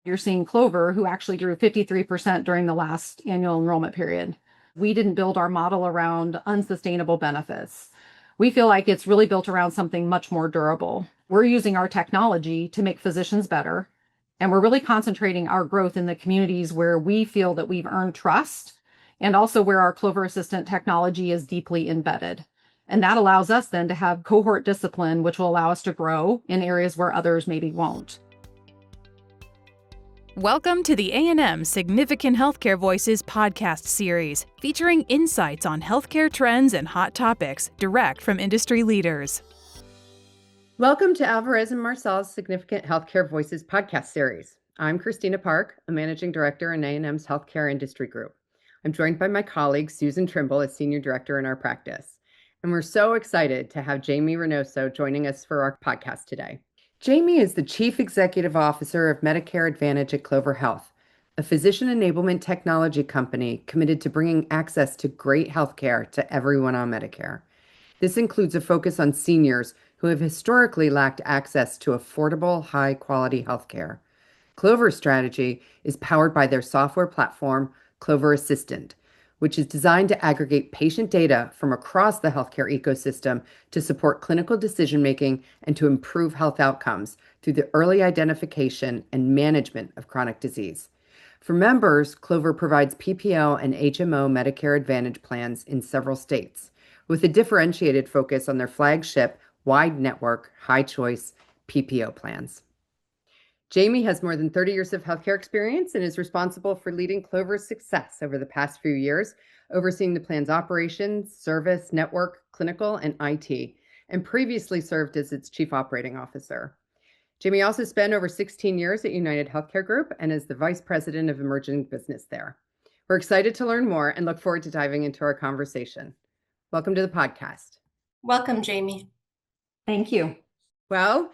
You're seeing Clover, who actually grew 53% during the last annual enrollment period. We didn't build our model around unsustainable benefits. We feel like it's really built around something much more durable. We're using our technology to make physicians better, and we're really concentrating our growth in the communities where we feel that we've earned trust and also where our Clover Assistant technology is deeply embedded. And that allows us then to have cohort discipline, which will allow us to grow in areas where others maybe won't. Welcome to the A&M Significant Healthcare Voices podcast series, featuring insights on healthcare trends and hot topics direct from industry leaders. Welcome to Alvarez & Marsal's Significant Healthcare Voices podcast series. I'm Kristina Park, a managing director in A&M's Healthcare Industry Group. I'm joined by my colleague, Susan Trimble, as senior director in our practice. And we're so excited to have Jamie Reynoso joining us for our podcast today. Jamie is the Chief Executive Officer of Medicare Advantage at Clover Health, a physician enablement technology company committed to bringing access to great healthcare to everyone on Medicare. This includes a focus on seniors who have historically lacked access to affordable, high-quality healthcare. Clover's strategy is powered by their software platform, Clover Assistant, which is designed to aggregate patient data from across the healthcare ecosystem to support clinical decision-making and to improve health outcomes through the early identification and management of chronic disease. For members, Clover provides PPO and HMO Medicare Advantage plans in several states, with a differentiated focus on their flagship wide network, high choice PPO plans. Jamie has more than 30 years of healthcare experience and is responsible for leading Clover's success over the past few years, overseeing the plan's operations, service, network, clinical, and IT, and previously served as its chief operating officer. Jamie also spent over 16 years at United Healthcare Group and is the vice president of emerging business there. We're excited to learn more and look forward to diving into our conversation. Welcome to the podcast. Welcome, Jamie. Thank you. Well,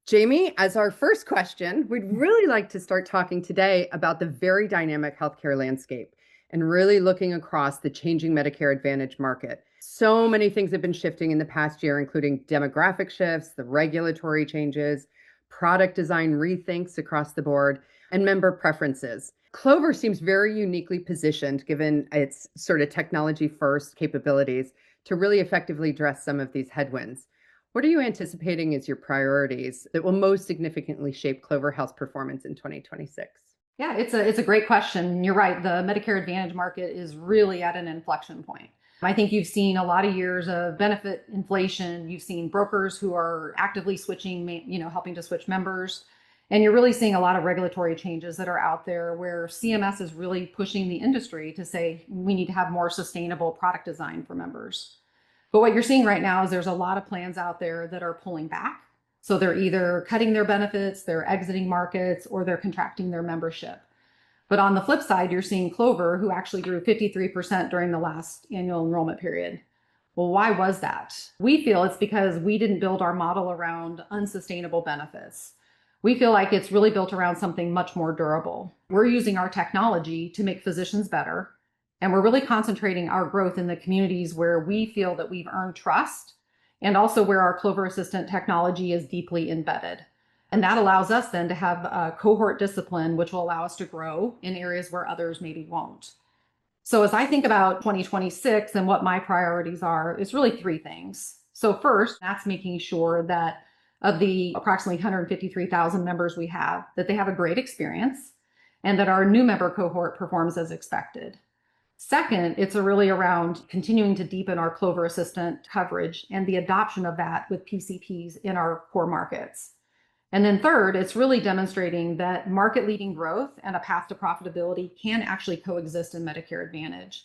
Jamie, as our first question, we'd really like to start talking today about the very dynamic healthcare landscape and really looking across the changing Medicare Advantage market. So many things have been shifting in the past year, including demographic shifts, the regulatory changes, product design rethinks across the board, and member preferences. Clover seems very uniquely positioned, given its sort of technology-first capabilities, to really effectively address some of these headwinds. What are you anticipating as your priorities that will most significantly shape Clover Health's performance in 2026? Yeah, it's a great question. You're right. The Medicare Advantage market is really at an inflection point. I think you've seen a lot of years of benefit inflation. You've seen brokers who are actively switching, helping to switch members. And you're really seeing a lot of regulatory changes that are out there where CMS is really pushing the industry to say we need to have more sustainable product design for members. But what you're seeing right now is there's a lot of plans out there that are pulling back. So they're either cutting their benefits, they're exiting markets, or they're contracting their membership. But on the flip side, you're seeing Clover, who actually grew 53% during the last annual enrollment period. Well, why was that? We feel it's because we didn't build our model around unsustainable benefits. We feel like it's really built around something much more durable. We're using our technology to make physicians better. And we're really concentrating our growth in the communities where we feel that we've earned trust and also where our Clover Assistant technology is deeply embedded. And that allows us then to have a cohort discipline, which will allow us to grow in areas where others maybe won't. So as I think about 2026 and what my priorities are, it's really three things. So first, that's making sure that of the approximately 153,000 members we have, that they have a great experience and that our new member cohort performs as expected. Second, it's really around continuing to deepen our Clover Assistant coverage and the adoption of that with PCPs in our core markets. And then third, it's really demonstrating that market-leading growth and a path to profitability can actually coexist in Medicare Advantage.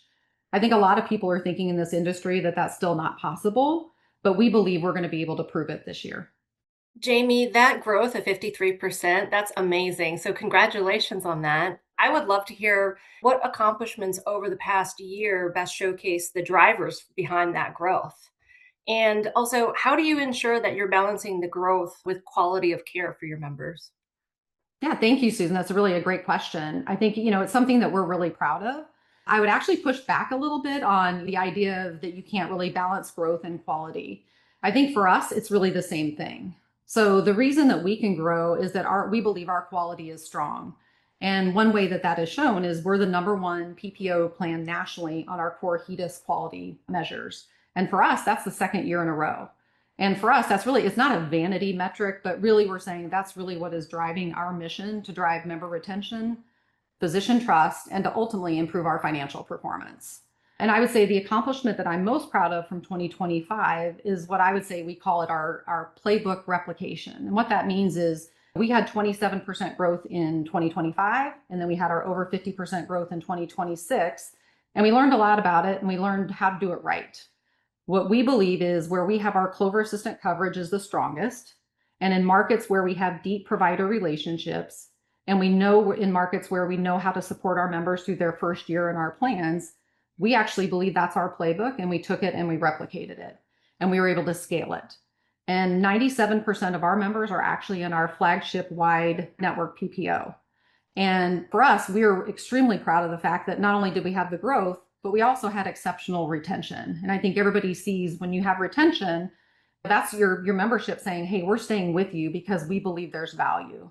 I think a lot of people are thinking in this industry that that's still not possible, but we believe we're going to be able to prove it this year. Jamie, that growth of 53%, that's amazing. So congratulations on that. I would love to hear what accomplishments over the past year best showcase the drivers behind that growth. And also, how do you ensure that you're balancing the growth with quality of care for your members? Yeah, thank you, Susan. That's really a great question. I think, it's something that we're really proud of. I would actually push back a little bit on the idea of that you can't really balance growth and quality. I think for us, it's really the same thing. So the reason that we can grow is that we believe our quality is strong. And one way that that is shown is we're the number one PPO plan nationally on our core HEDIS quality measures. And for us, that's the second year in a row. And for us, that's really, it's not a vanity metric, but really we're saying that's really what is driving our mission to drive member retention, physician trust, and to ultimately improve our financial performance. And I would say the accomplishment that I'm most proud of from 2025 is what I would say we call it our playbook replication. And what that means is we had 27% growth in 2025, and then we had our over 50% growth in 2026. And we learned a lot about it, and we learned how to do it right. What we believe is where we have our Clover Assistant coverage is the strongest. And in markets where we have deep provider relationships, and we know in markets where we know how to support our members through their first year in our plans, we actually believe that's our playbook, and we took it and we replicated it, and we were able to scale it. And 97% of our members are actually in our flagship wide network PPO. And for us, we're extremely proud of the fact that not only did we have the growth, but we also had exceptional retention. And I think everybody sees when you have retention, that's your membership saying, hey, we're staying with you because we believe there's value.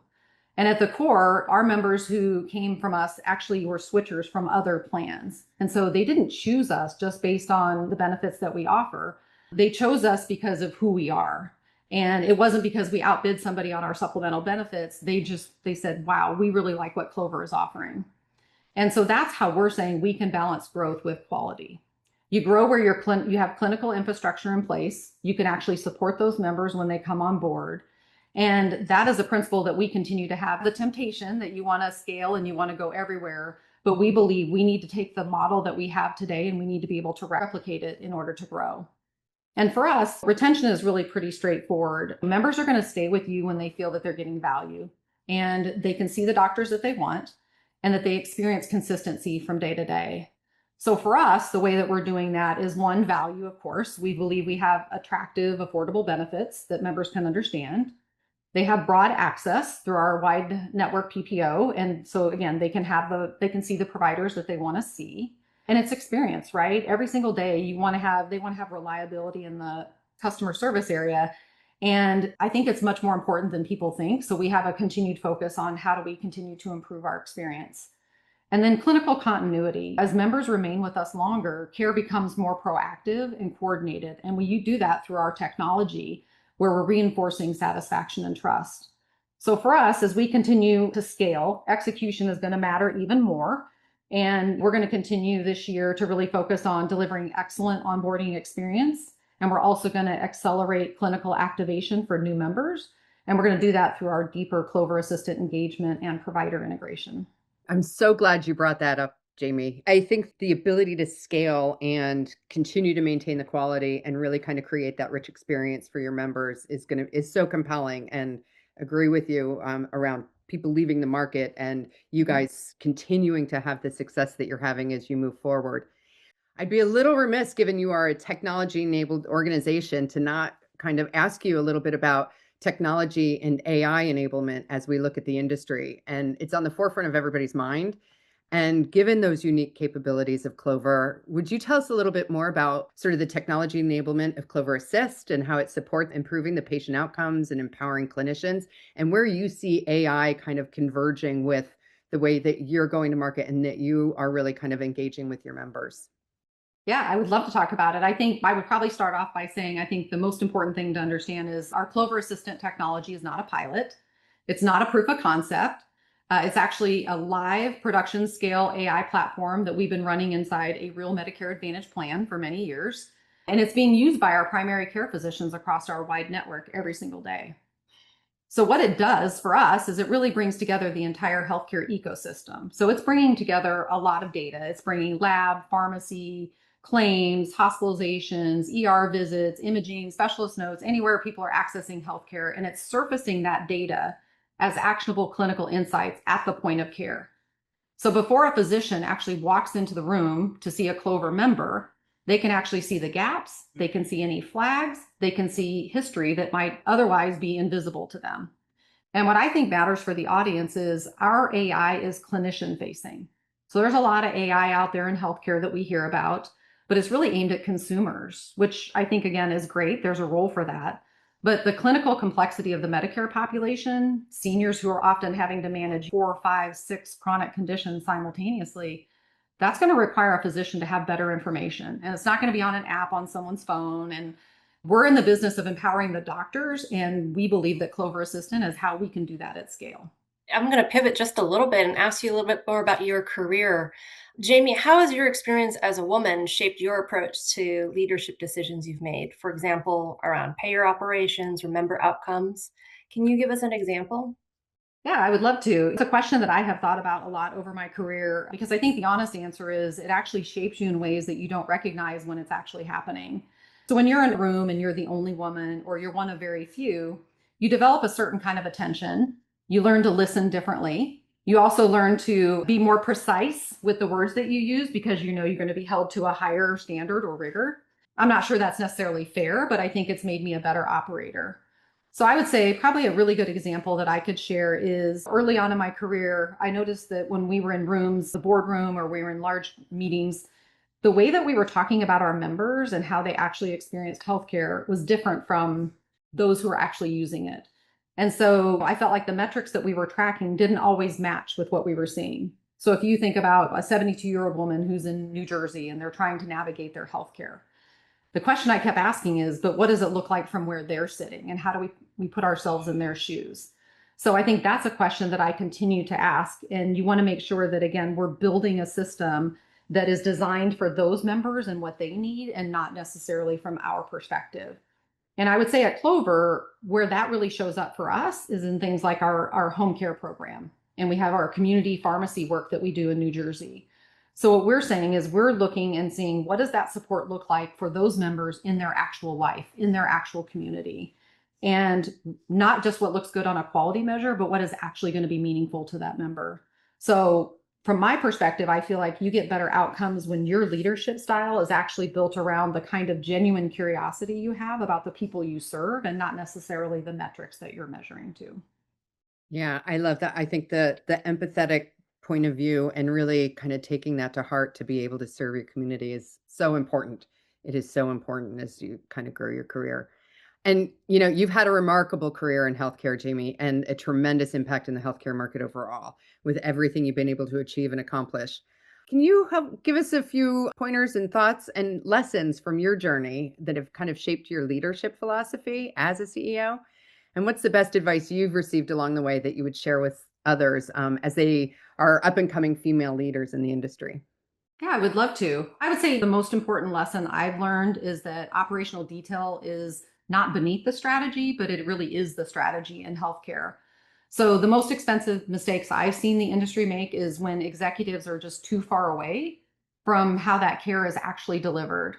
And at the core, our members who came from us actually were switchers from other plans. And so they didn't choose us just based on the benefits that we offer. They chose us because of who we are. And it wasn't because we outbid somebody on our supplemental benefits. They said, wow, we really like what Clover is offering. And so that's how we're saying we can balance growth with quality. You grow where you have clinical infrastructure in place. You can actually support those members when they come on board. And that is a principle that we continue to have the temptation that you want to scale and you want to go everywhere. But we believe we need to take the model that we have today and we need to be able to replicate it in order to grow. And for us, retention is really pretty straightforward. Members are going to stay with you when they feel that they're getting value and they can see the doctors that they want and that they experience consistency from day to day. So for us, the way that we're doing that is one, value, of course. We believe we have attractive, affordable benefits that members can understand. They have broad access through our wide network PPO. And so again, they can see the providers that they want to see. And it's experience, right? Every single day they want to have reliability in the customer service area. And I think it's much more important than people think. So we have a continued focus on how do we continue to improve our experience. And then clinical continuity. As members remain with us longer, care becomes more proactive and coordinated. And we do that through our technology, where we're reinforcing satisfaction and trust. So for us, as we continue to scale, execution is going to matter even more. And we're going to continue this year to really focus on delivering excellent onboarding experience. And we're also going to accelerate clinical activation for new members. And we're going to do that through our deeper Clover Assistant engagement and provider integration. I'm so glad you brought that up, Jamie. I think the ability to scale and continue to maintain the quality and really kind of create that rich experience for your members is so compelling, and agree with you around people leaving the market and you guys continuing to have the success that you're having as you move forward. I'd be a little remiss, given you are a technology-enabled organization, to not kind of ask you a little bit about technology and AI enablement as we look at the industry. And it's on the forefront of everybody's mind. And given those unique capabilities of Clover, would you tell us a little bit more about sort of the technology enablement of Clover Assist and how it supports improving the patient outcomes and empowering clinicians, and where you see AI kind of converging with the way that you're going to market and that you are really kind of engaging with your members? Yeah, I would love to talk about it. I think I would probably start off by saying I think the most important thing to understand is our Clover Assistant technology is not a pilot. It's not a proof of concept. It's actually a live production scale AI platform that we've been running inside a real Medicare Advantage plan for many years. And it's being used by our primary care physicians across our wide network every single day. So what it does for us is it really brings together the entire healthcare ecosystem. So it's bringing together a lot of data. It's bringing lab, pharmacy, claims, hospitalizations, ER visits, imaging, specialist notes, anywhere people are accessing healthcare, and it's surfacing that data as actionable clinical insights at the point of care. So before a physician actually walks into the room to see a Clover member, they can actually see the gaps, they can see any flags, they can see history that might otherwise be invisible to them. And what I think matters for the audience is our AI is clinician facing. So there's a lot of AI out there in healthcare that we hear about, but it's really aimed at consumers, which I think, again, is great. There's a role for that. But the clinical complexity of the Medicare population, seniors who are often having to manage 4, 5, 6 chronic conditions simultaneously, that's going to require a physician to have better information. And it's not going to be on an app on someone's phone. And we're in the business of empowering the doctors, and we believe that Clover Assistant is how we can do that at scale. I'm going to pivot just a little bit and ask you a little bit more about your career. Jamie, how has your experience as a woman shaped your approach to leadership decisions you've made? For example, around payer operations or member outcomes. Can you give us an example? Yeah, I would love to. It's a question that I have thought about a lot over my career because I think the honest answer is it actually shapes you in ways that you don't recognize when it's actually happening. So when you're in a room and you're the only woman or you're one of very few, you develop a certain kind of attention. You learn to listen differently. You also learn to be more precise with the words that you use because you know you're going to be held to a higher standard or rigor. I'm not sure that's necessarily fair, but I think it's made me a better operator. So I would say probably a really good example that I could share is early on in my career, I noticed that when we were in rooms, the boardroom, or we were in large meetings, the way that we were talking about our members and how they actually experienced healthcare was different from those who were actually using it. And so I felt like the metrics that we were tracking didn't always match with what we were seeing. So if you think about a 72-year-old woman who's in New Jersey and they're trying to navigate their healthcare, the question I kept asking is, but what does it look like from where they're sitting? And how do we put ourselves in their shoes? So I think that's a question that I continue to ask. And you want to make sure that, again, we're building a system that is designed for those members and what they need and not necessarily from our perspective. And I would say at Clover, where that really shows up for us is in things like our home care program. And we have our community pharmacy work that we do in New Jersey. So what we're saying is we're looking and seeing what does that support look like for those members in their actual life, in their actual community. And not just what looks good on a quality measure, but what is actually going to be meaningful to that member. So from my perspective, I feel like you get better outcomes when your leadership style is actually built around the kind of genuine curiosity you have about the people you serve and not necessarily the metrics that you're measuring to. Yeah, I love that. I think the empathetic point of view and really kind of taking that to heart to be able to serve your community is so important. It is so important as you kind of grow your career. And you've had a remarkable career in healthcare, Jamie, and a tremendous impact in the healthcare market overall with everything you've been able to achieve and accomplish. Can you give us a few pointers and thoughts and lessons from your journey that have kind of shaped your leadership philosophy as a CEO? And what's the best advice you've received along the way that you would share with others as they are up and coming female leaders in the industry? Yeah, I would love to. I would say the most important lesson I've learned is that operational detail is not beneath the strategy, but it really is the strategy in healthcare. So the most expensive mistakes I've seen the industry make is when executives are just too far away from how that care is actually delivered.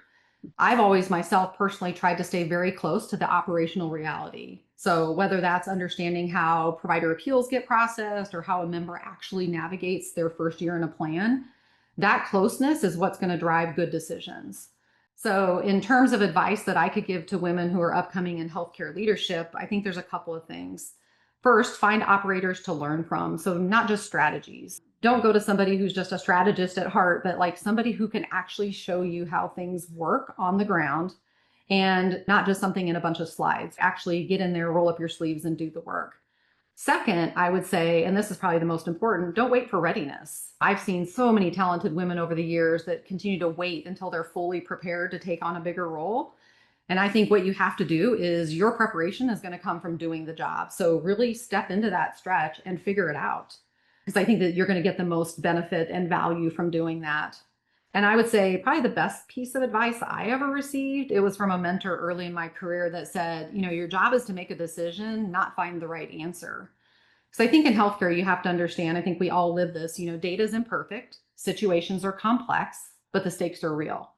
I've always myself personally tried to stay very close to the operational reality. So whether that's understanding how provider appeals get processed or how a member actually navigates their first year in a plan, that closeness is what's going to drive good decisions. So in terms of advice that I could give to women who are upcoming in healthcare leadership, I think there's a couple of things. First, find operators to learn from. So not just strategies. Don't go to somebody who's just a strategist at heart, but like somebody who can actually show you how things work on the ground and not just something in a bunch of slides. Actually get in there, roll up your sleeves and do the work. Second, I would say, and this is probably the most important, don't wait for readiness. I've seen so many talented women over the years that continue to wait until they're fully prepared to take on a bigger role. And I think what you have to do is your preparation is going to come from doing the job. So really step into that stretch and figure it out. Because I think that you're going to get the most benefit and value from doing that. And I would say probably the best piece of advice I ever received, it was from a mentor early in my career that said, your job is to make a decision, not find the right answer. Because I think in healthcare, you have to understand, I think we all live this, data is imperfect, situations are complex, but the stakes are real.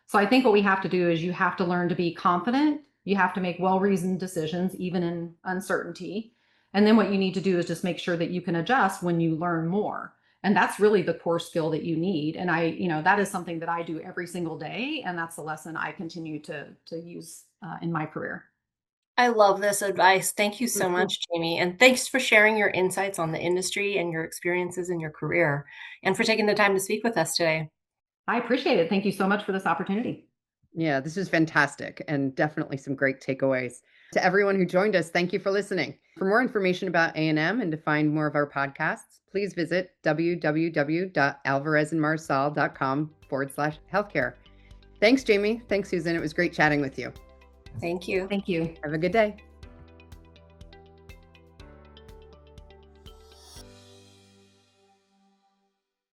So I think what we have to do is you have to learn to be confident. You have to make well-reasoned decisions, even in uncertainty. And then what you need to do is just make sure that you can adjust when you learn more. And that's really the core skill that you need. And that is something that I do every single day. And that's a lesson I continue to use in my career. I love this advice. Thank you so much, Jamie. And thanks for sharing your insights on the industry and your experiences in your career and for taking the time to speak with us today. I appreciate it. Thank you so much for this opportunity. Yeah, this is fantastic and definitely some great takeaways. To everyone who joined us, thank you for listening. For more information about A&M and to find more of our podcasts, please visit www.alvarezandmarsal.com/healthcare. Thanks, Jamie. Thanks, Susan. It was great chatting with you. Thank you. Thank you. Have a good day.